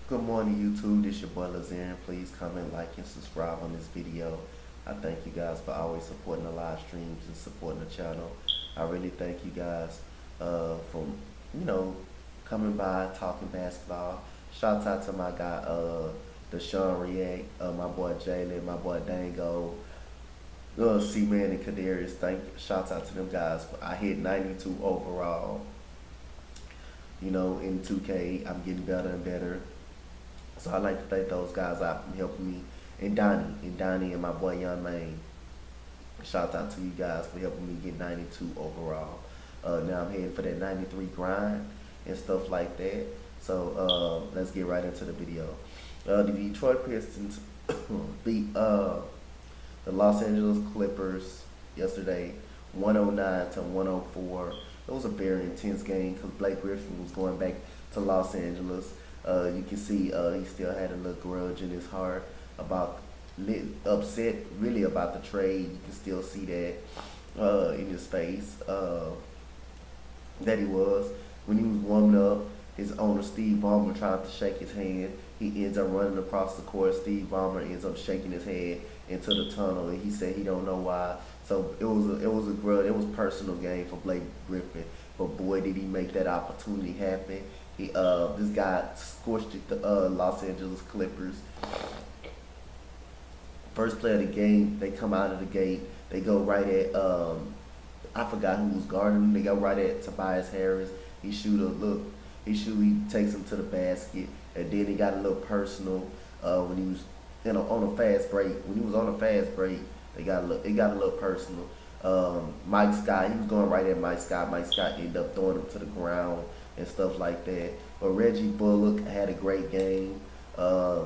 Good morning, YouTube. This your boy Lazarian. Please comment, like, and subscribe on this video. I thank you guys for always supporting the live streams and supporting the channel. I really thank you guys for you know coming by, talking basketball. Shout out to my guy Deshaun React, my boy Jalen, my boy Dango, C-Man and Kadarius. Shout out to them guys. I hit 92 overall. In 2K, I'm getting better and better. So I like to thank those guys out for helping me, and my boy Young Main. Shout out to you guys for helping me get 92 overall. Now I'm heading for that 93 grind and stuff like that. So let's get right into the video. The Detroit Pistons beat the Los Angeles Clippers yesterday, 109 to 104. It was a very intense game because Blake Griffin was going back to Los Angeles. You can see he still had a little grudge in his heart about upset really about the trade. You can still see that in his face that he was when he was warming up. His owner Steve Ballmer tried to shake his hand. He ends up running across the court. Steve Ballmer ends up shaking his head into the tunnel, and he said he don't know why. So it was a grudge. It was a personal game for Blake Griffin, but boy did he make that opportunity happen. This guy scorched the Los Angeles Clippers. First play of the game, they come out of the gate. They go right at I forgot who was guarding him. They go right at Tobias Harris. He shoot a look. He takes him to the basket, and then he got a little personal when he was on a fast break. When he was on a fast break, it got a little personal. Mike Scott, he was going right at Mike Scott. Mike Scott ended up throwing him to the ground and stuff like that. But Reggie Bullock had a great game. I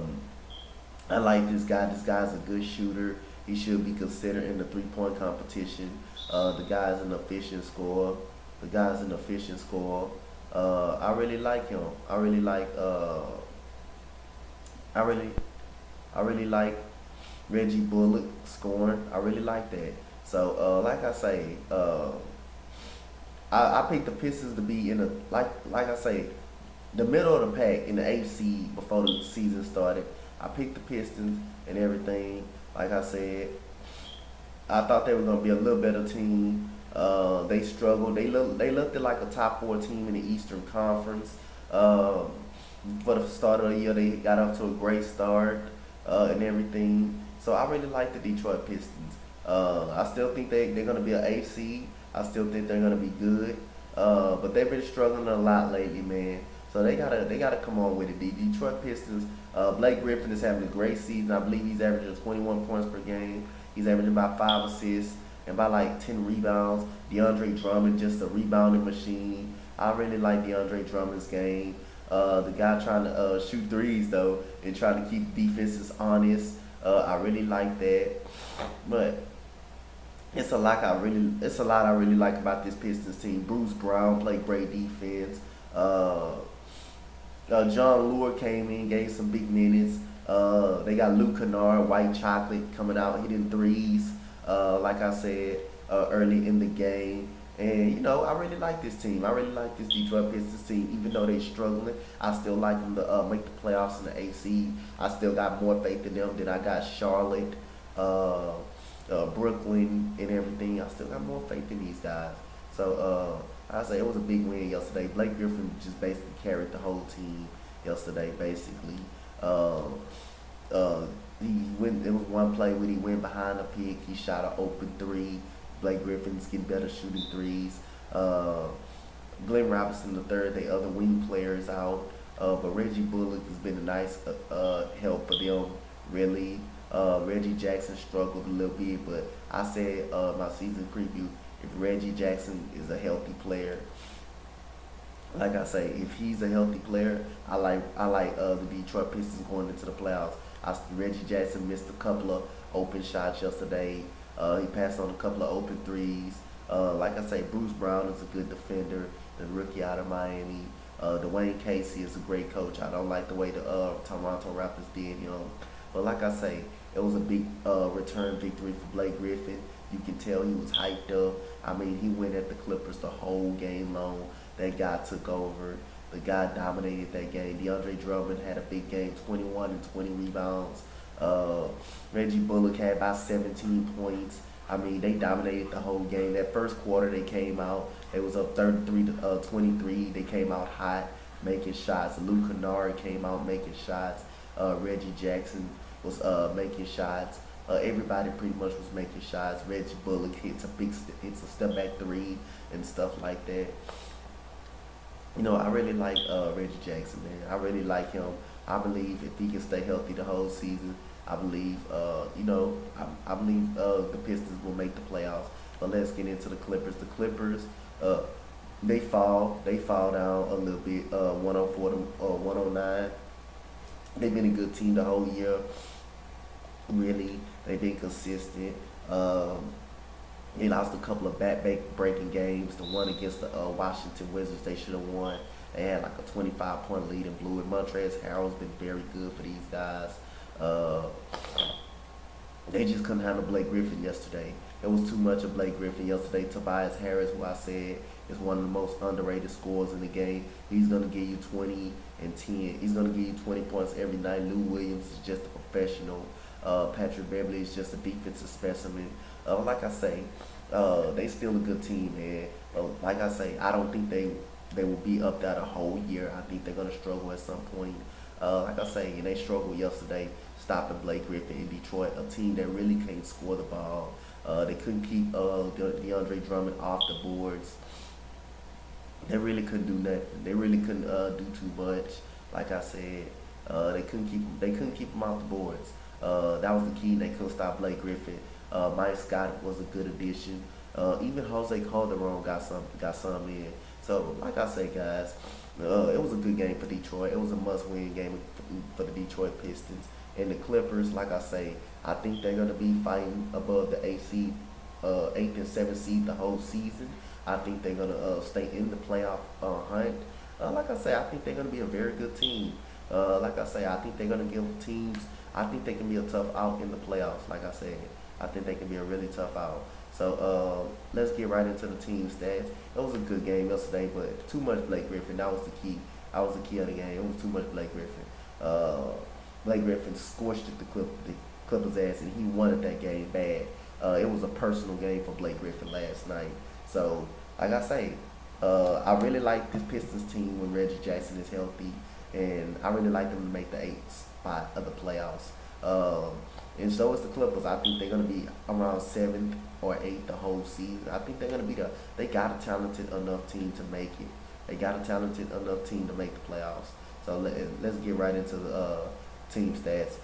like this guy. This guy's a good shooter. He should be considered in the three-point competition. The guy's an efficient scorer. I really like him. I really like Reggie Bullock scoring. I really like that. So, like I say, I picked the Pistons to be in like I say, the middle of the pack in the eighth seed before the season started. I picked the Pistons and everything. Like I said, I thought they were gonna be a little better team. They struggled. They looked at like a top four team in the Eastern Conference. For the start of the year, they got off to a great start and everything. So I really like the Detroit Pistons. I still think they're gonna be an eighth seed. I still think they're gonna be good. But they've been struggling a lot lately, man. So they gotta come on with it. The Detroit Pistons. Blake Griffin is having a great season. I believe he's averaging 21 points per game. He's averaging about 5 assists and about like 10 rebounds. DeAndre Drummond, just a rebounding machine. I really like DeAndre Drummond's game. The guy trying to shoot threes though and trying to keep defenses honest. I really like that. But it's a lot I really like about this Pistons team. Bruce Brown played great defense. John Lure came in, gave some big minutes. They got Luke Kennard, White Chocolate, coming out hitting threes. Like I said early in the game. And I really like this team. I really like this Detroit Pistons team. Even though they're struggling, I still like them to make the playoffs in the AC. I still got more faith in them than I got Charlotte, Brooklyn, and everything. I still got more faith in these guys. So I say it was a big win yesterday. Blake Griffin just basically carried the whole team yesterday. Basically, he went. It was one play when he went behind the pick. He shot an open three. Blake Griffin's getting better shooting threes. Glenn Robinson III, the other wing players out. But Reggie Bullock has been a nice help for them, really. Reggie Jackson struggled a little bit, but I said my season preview, if Reggie Jackson is a healthy player, like I say, if he's a healthy player, I like the Detroit Pistons going into the playoffs. Reggie Jackson missed a couple of open shots yesterday. He passed on a couple of open threes. Like I say, Bruce Brown is a good defender, the rookie out of Miami. Dwayne Casey is a great coach. I don't like the way the Toronto Raptors did him. But like I say, it was a big return victory for Blake Griffin. You can tell he was hyped up. I mean, he went at the Clippers the whole game long. That guy took over. The guy dominated that game. DeAndre Drummond had a big game, 21 and 20 rebounds. Uh, Reggie Bullock had about 17 points. I mean, they dominated the whole game. That first quarter, they came out. It was up 33 to 23. They came out hot, making shots. Luke Kennard came out making shots. Reggie Jackson was making shots. Everybody pretty much was making shots. Reggie Bullock hits a step back three and stuff like that. You know, I really like Reggie Jackson, man. I really like him. I believe if he can stay healthy the whole season, I believe, I believe the Pistons will make the playoffs. But let's get into the Clippers. The Clippers, uh, they fall down a little bit, 104 to 109. They've been a good team the whole year. Really, they've been consistent. They lost a couple of back breaking games. The one against the Washington Wizards, they should have won. They had like a 25-point lead and blew it. Montrezl Harrell's been very good for these guys. Uh, they just couldn't handle Blake Griffin yesterday. It was too much of Blake Griffin yesterday. Tobias Harris, who I said is one of the most underrated scorers in the game, he's going to give you 20 and 10. He's going to give you 20 points every night. Lou Williams is just a professional. Patrick Beverly is just a defensive specimen. Like I say, they still a good team, man. Like I say, I don't think they will be up there the whole year. I think they're gonna struggle at some point. Like I say, and they struggled yesterday stopping Blake Griffin in Detroit, a team that really can't score the ball. They couldn't keep DeAndre Drummond off the boards. They really couldn't do nothing. They really couldn't do too much. Like I said, they couldn't keep him off the boards. That was the key. They couldn't stop Blake Griffin. Mike Scott was a good addition. Even Jose Calderon got some in. So like I say, guys, it was a good game for Detroit. It was a must-win game for the Detroit Pistons. And the Clippers, like I say, I think they're gonna be fighting above the eighth and seventh seed the whole season. I think they're gonna stay in the playoff hunt. Like I say, I think they're gonna be a very good team. Like I say, I think they're gonna give teams. I think they can be a tough out in the playoffs. Like I said, I think they can be a really tough out. So let's get right into the team stats. It was a good game yesterday, but too much Blake Griffin. That was the key. That was the key of the game. It was too much Blake Griffin. Blake Griffin scorched the Clippers' ass, and he wanted that game bad. It was a personal game for Blake Griffin last night. So, like I say, I really like this Pistons team when Reggie Jackson is healthy, and I really like them to make the eighth spot of the playoffs. And so is the Clippers. I think they're going to be around seventh or eighth the whole season. I think they're going to be the. They got a talented enough team to make it. They got a talented enough team to make the playoffs. So let's get right into the team stats.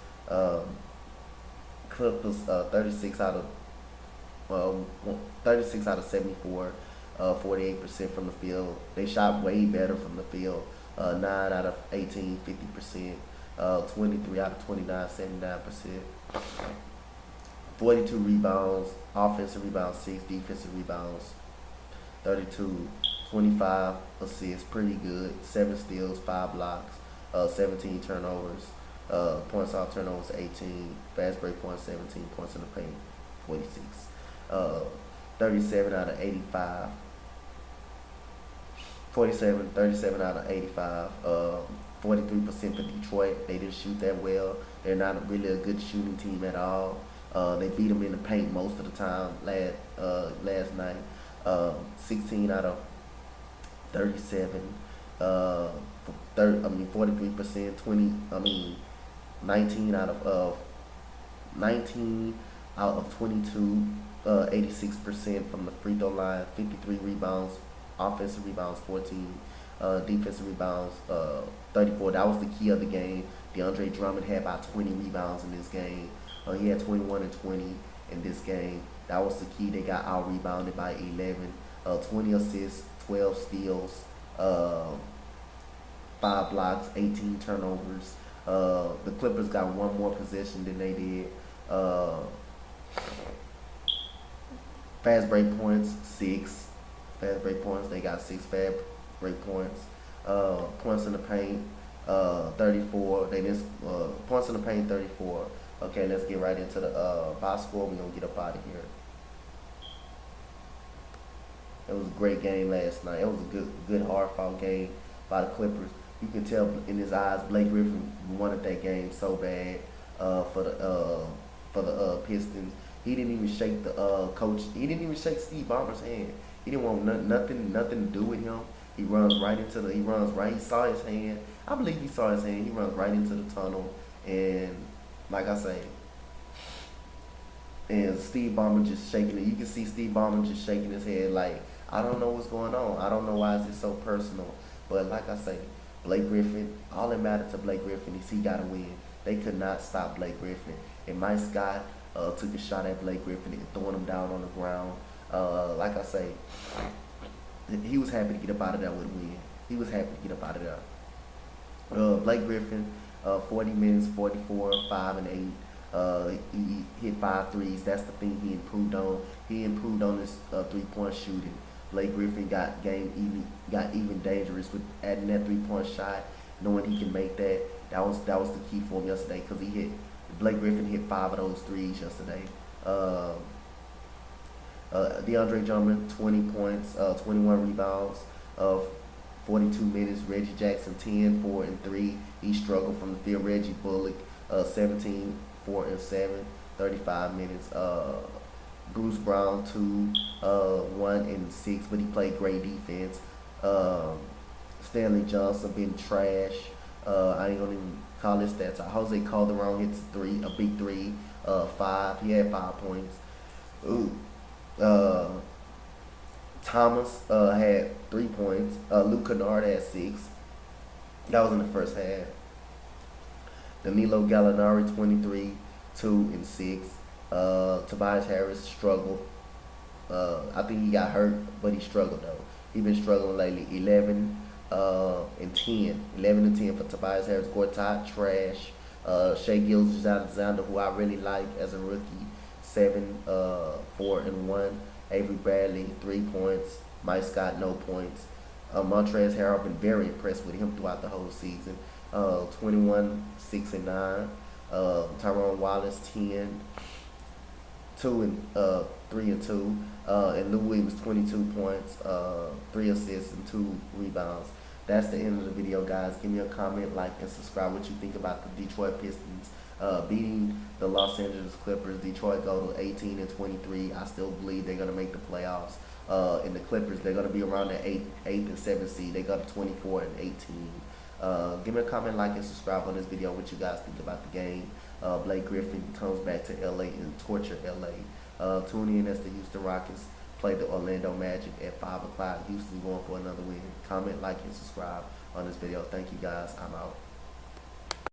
Clippers 36 out of 74, 48% from the field. They shot way better from the field. 9 out of 18, 50%. 23 out of 29, 79%. 42 rebounds, offensive rebounds 6, defensive rebounds 32, 25 assists, pretty good. 7 steals, 5 blocks, 17 turnovers, points off turnovers 18, fast break points 17, points in the paint 46, 37 out of 85. 37 out of 85, 43% for Detroit. They didn't shoot that well. They're not really a good shooting team at all. They beat them in the paint most of the time last night. 16 out of 37, 43%, 19 out of 22, 86% from the free throw line, 53 rebounds, offensive rebounds 14, defensive rebounds 34. That was the key of the game. DeAndre Drummond had about 20 rebounds in this game. He had 21 and 20 in this game. That was the key. They got out rebounded by 11. 20 assists, 12 steals, 5 blocks, 18 turnovers. The Clippers got one more possession than they did. Fast break points 6. Fast break points, they got 6 fast break points. Points in the paint 34. They just points in the paint 34. Okay, let's get right into the box score. We're gonna get up out of here. It was a great game last night. It was a good hard fought game. by the Clippers. You can tell in his eyes, Blake Griffin wanted that game so bad for the Pistons. He didn't even shake the coach. He didn't even shake Steve Ballmer's hand. He didn't want nothing to do with him. He runs right into the. He runs right. He saw his hand. I believe he saw his hand. He runs right into the tunnel, and like I say, and Steve Ballmer just shaking it. You can see Steve Ballmer just shaking his head like, I don't know what's going on. I don't know why is it so personal. But like I say, Blake Griffin, all that mattered to Blake Griffin is he got to win. They could not stop Blake Griffin. And Mike Scott took a shot at Blake Griffin and throwing him down on the ground. Like I say, he was happy to get up out of there with a win. He was happy to get up out of there. Blake Griffin, 40 minutes, 44, 5 and 8. He hit 5 threes. That's the thing he improved on. He improved on his 3-point shooting. Blake Griffin got even dangerous with adding that 3-point shot, knowing he can make that. That was the key for him yesterday because Blake Griffin hit 5 of those threes yesterday. DeAndre Drummond, 20 points, 21 rebounds, 42 minutes. Reggie Jackson, 10, 4 and 3. He struggled from the field. Reggie Bullock, 17, 4 and 7, 35 minutes. Bruce Brown, 2, 1 and 6, but he played great defense. Stanley Johnson been trash. I ain't gonna even call his stats out. Jose Calderon hits a big 3, 5. He had 5 points. Ooh. Thomas had 3 points. Luke Kennard had 6. That was in the first half. Danilo Gallinari, 23, 2 and 6. Tobias Harris struggled. I think he got hurt, but he struggled though. He been struggling lately. 11 and 10. 11 and 10 for Tobias Harris. Gortat, trash. Shai Gilgeous-Alexander, who I really like as a rookie, 7, 4 and 1. Avery Bradley, 3 points. Mike Scott, no points. Montrezl Harrell, been very impressed with him throughout the whole season. 21, 6 and 9. Tyrone Wallace, 10, 2 and 3 and 2. And Lou Williams, 22 points, 3 assists and 2 rebounds. That's the end of the video, guys. Give me a comment, like, and subscribe what you think about the Detroit Pistons beating the Los Angeles Clippers. Detroit go to 18 and 23. I still believe they're gonna make the playoffs. And the Clippers, they're gonna be around the 8 and 7 seed. They got 24 and 18. Give me a comment, like, and subscribe on this video what you guys think about the game. Blake Griffin comes back to LA and torture LA. Tune in as the Houston Rockets play the Orlando Magic at 5 o'clock. Houston going for another win. Comment, like, and subscribe on this video. Thank you guys. I'm out.